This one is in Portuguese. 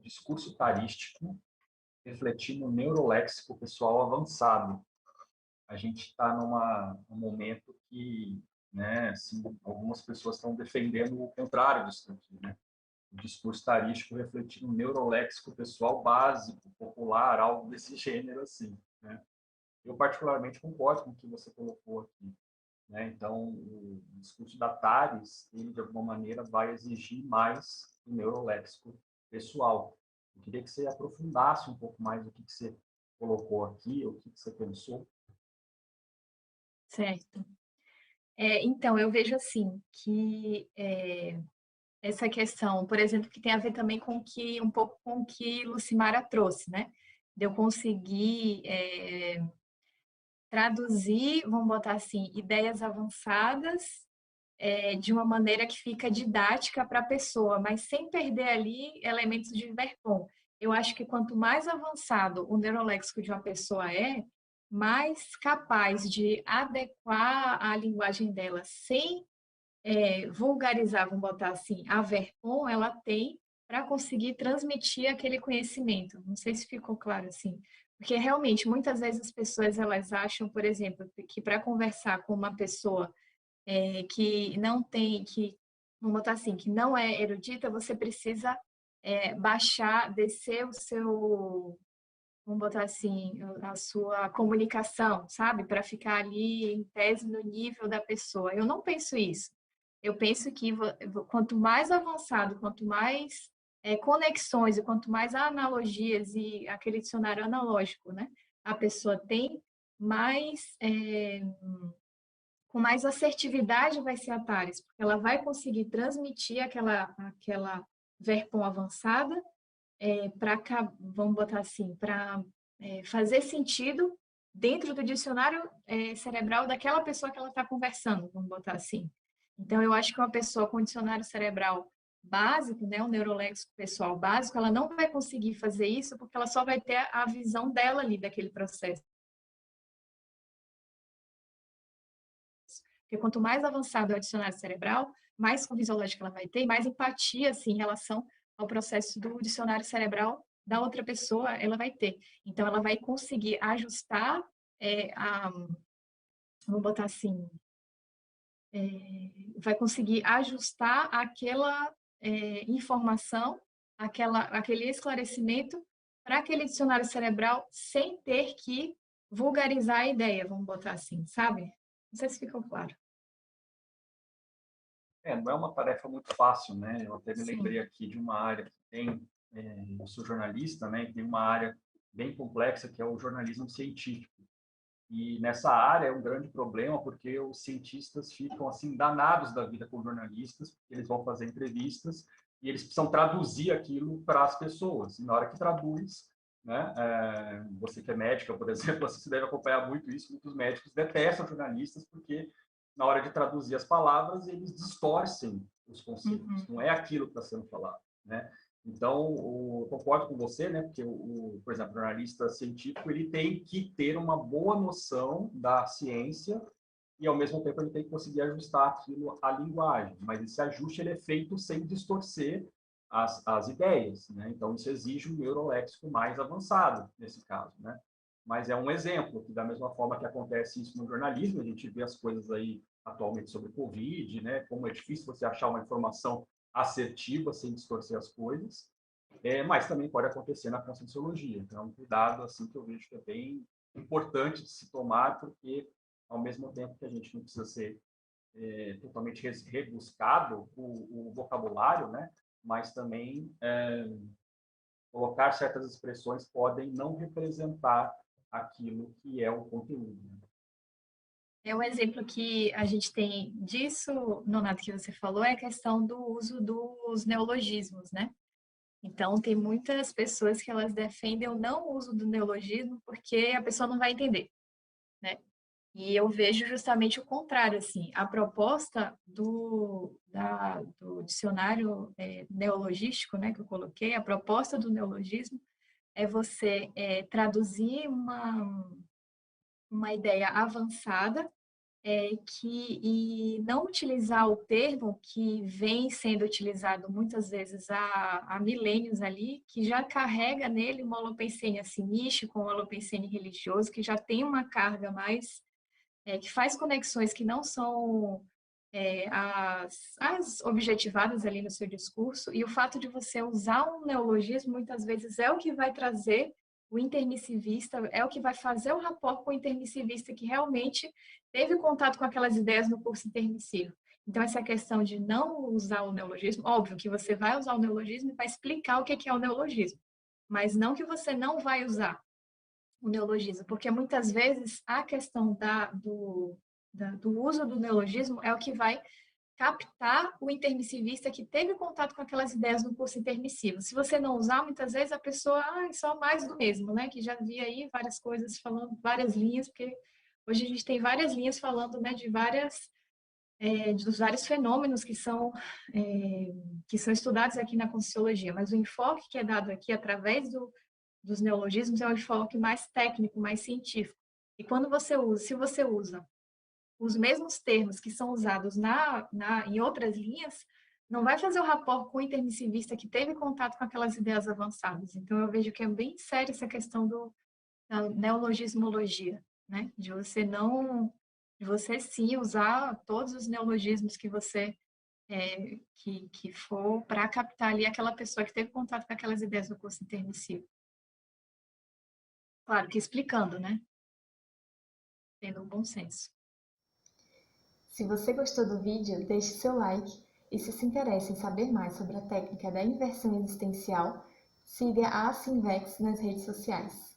discurso tarístico refletindo o neuroléxico pessoal avançado. A gente está num momento que, né, assim, algumas pessoas estão defendendo o contrário disso aqui, né? O discurso tarístico refletindo o neuroléxico pessoal básico, popular, algo desse gênero, assim, né? Eu, particularmente, concordo com o que você colocou aqui, né? Então, o discurso da Tales, ele, de alguma maneira, vai exigir mais do neuroléxico pessoal. Eu queria que você aprofundasse um pouco mais o que você colocou aqui, o que você pensou. Certo. Então, eu vejo assim, que essa questão, por exemplo, que tem a ver também com que, um pouco com o que Lucimara trouxe, né? De eu conseguir traduzir, vamos botar assim, ideias avançadas de uma maneira que fica didática para a pessoa, mas sem perder ali elementos de Verpon. Eu acho que quanto mais avançado o neuroléxico de uma pessoa mais capaz de adequar a linguagem dela sem vulgarizar, vamos botar assim, a Verpon, ela tem para conseguir transmitir aquele conhecimento. Não sei se ficou claro assim. Porque realmente, muitas vezes as pessoas elas acham, por exemplo, que para conversar com uma pessoa que não tem, que, vamos botar assim, que não é erudita, você precisa baixar, descer o seu, vamos botar assim, a sua comunicação, sabe? Para ficar ali em tese no nível da pessoa. Eu não penso isso. Eu penso que quanto mais avançado, quanto mais conexões e quanto mais analogias e aquele dicionário analógico, né, a pessoa tem, mais com mais assertividade vai ser a Thales, porque ela vai conseguir transmitir aquela verpom avançada para, vamos botar assim, para fazer sentido dentro do dicionário cerebral daquela pessoa que ela está conversando, vamos botar assim. Então, eu acho que uma pessoa com dicionário cerebral básico, né, um neuroléxico pessoal básico, ela não vai conseguir fazer isso porque ela só vai ter a visão dela ali daquele processo. Porque quanto mais avançado é o dicionário cerebral, mais fisiológica ela vai ter e mais empatia assim, em relação ao processo do dicionário cerebral da outra pessoa ela vai ter. Então, ela vai conseguir ajustar vamos botar assim, vai conseguir ajustar aquela informação, aquele esclarecimento para aquele dicionário cerebral sem ter que vulgarizar a ideia, vamos botar assim, sabe? Não sei se ficou claro. Não é uma tarefa muito fácil, né? Eu até me lembrei Sim. aqui de uma área que tem, eu sou jornalista, né? E tem uma área bem complexa que é o jornalismo científico. E nessa área é um grande problema porque os cientistas ficam assim danados da vida com jornalistas, porque eles vão fazer entrevistas e eles precisam traduzir aquilo para as pessoas. E na hora que traduz, né, você que é médica, por exemplo, você deve acompanhar muito isso, muitos médicos detestam jornalistas porque na hora de traduzir as palavras eles distorcem os conceitos. Uhum. Não é aquilo que está sendo falado, né? Então, concordo com você, né? Porque, por exemplo, o jornalista científico ele tem que ter uma boa noção da ciência e, ao mesmo tempo, ele tem que conseguir ajustar aquilo à linguagem. Mas esse ajuste ele é feito sem distorcer as ideias, né? Então, isso exige um neuroléxico mais avançado, nesse caso, né? Mas é um exemplo que, da mesma forma que acontece isso no jornalismo, a gente vê as coisas aí atualmente sobre Covid, né? Como é difícil você achar uma informação assertiva, sem distorcer as coisas, mas também pode acontecer na conscienciologia. Então, é um cuidado assim que eu vejo que é bem importante de se tomar, porque, ao mesmo tempo que a gente não precisa ser totalmente rebuscado o vocabulário, né? Mas também colocar certas expressões podem não representar aquilo que é o conteúdo. Né? É um exemplo que a gente tem disso, Nonato, que você falou, é a questão do uso dos neologismos, né? Então, tem muitas pessoas que elas defendem o não uso do neologismo porque a pessoa não vai entender, né? E eu vejo justamente o contrário, assim, a proposta do dicionário neologístico, né, que eu coloquei, a proposta do neologismo é você traduzir uma ideia avançada e não utilizar o termo que vem sendo utilizado muitas vezes há milênios ali, que já carrega nele uma holopensene assim, místico, um holopensene religioso, que já tem uma carga mais, que faz conexões que não são as objetivadas ali no seu discurso, e o fato de você usar um neologismo muitas vezes é o que vai trazer o intermissivista, é o que vai fazer o rapport com o intermissivista que realmente teve contato com aquelas ideias no curso intermissivo. Então, essa questão de não usar o neologismo, óbvio que você vai usar o neologismo e vai explicar o que é o neologismo, mas não que você não vai usar o neologismo, porque muitas vezes a questão do uso do neologismo é o que vai captar o intermissivista que teve contato com aquelas ideias no curso intermissivo. Se você não usar, muitas vezes a pessoa, é só mais do mesmo, né? Que já vi aí várias coisas falando, várias linhas, porque hoje a gente tem várias linhas falando, né, dos vários fenômenos que são estudados aqui na Conscienciologia, mas o enfoque que é dado aqui através dos neologismos é um enfoque mais técnico, mais científico. E quando se você usa os mesmos termos que são usados em outras linhas, não vai fazer o rapport com o intermissivista que teve contato com aquelas ideias avançadas. Então, eu vejo que é bem séria essa questão da neologismologia, né? De você sim usar todos os neologismos que você que for para captar ali aquela pessoa que teve contato com aquelas ideias no curso intermissivo. Claro que explicando, né? Tendo um bom senso. Se você gostou do vídeo, deixe seu like e se interessa em saber mais sobre a técnica da inversão existencial, siga a Assimvex nas redes sociais.